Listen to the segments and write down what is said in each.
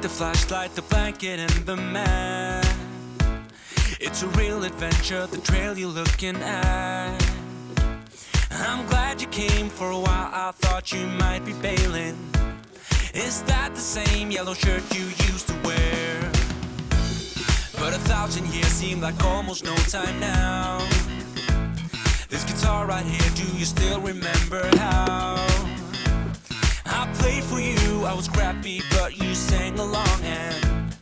the flashlight, the blanket, and the mat. It's a real adventure, the trail you're looking at. I'm glad you came. For a while I thought you might be bailing. Is that the same yellow shirt you used to wear? But 1,000 years seem like almost no time now. This guitar right here, do you still remember how I played for you? I was crappy, but you sang along, and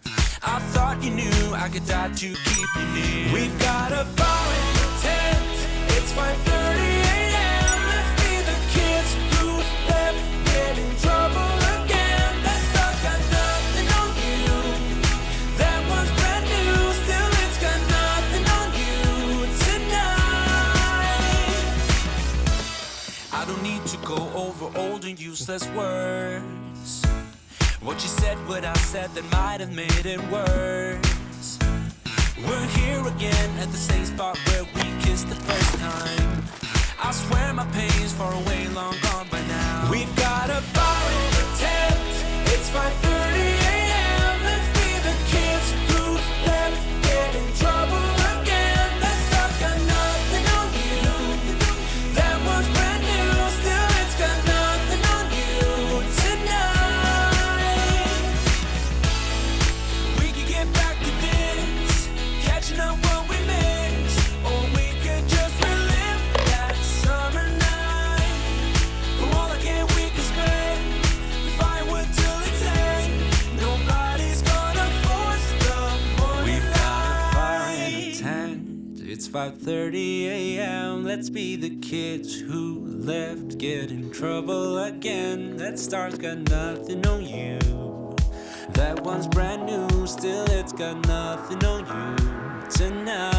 I thought you knew I could die to keep you near. We've got a fire in the tent. It's 5:30 a.m. Let's be the kids who left, get in trouble again. That stuff got nothing on you. That one's brand new, still it's got nothing on you tonight. I don't need to go over old and useless words. What you said, what I said, that might have made it worse. We're here again at the same spot where we kissed the first time. I swear my pain's far away, long gone by now. We've got a fire in the tent. It's 5:30 a.m. Let's be the kids who left, get in trouble again. That stuff's got nothing on you. That one's brand new, still it's got nothing on you tonight. We could get back to this, catching up what we missed, or we could just relive that summer night. For all I can, we can spend the firewood till it's end. Nobody's gonna force the morning. We've got a fire in the tent. It's 5:30 a.m. Let's be the kids who left, get in trouble again. That star's got nothing on you. That one's brand new, still it's got nothing on you tonight.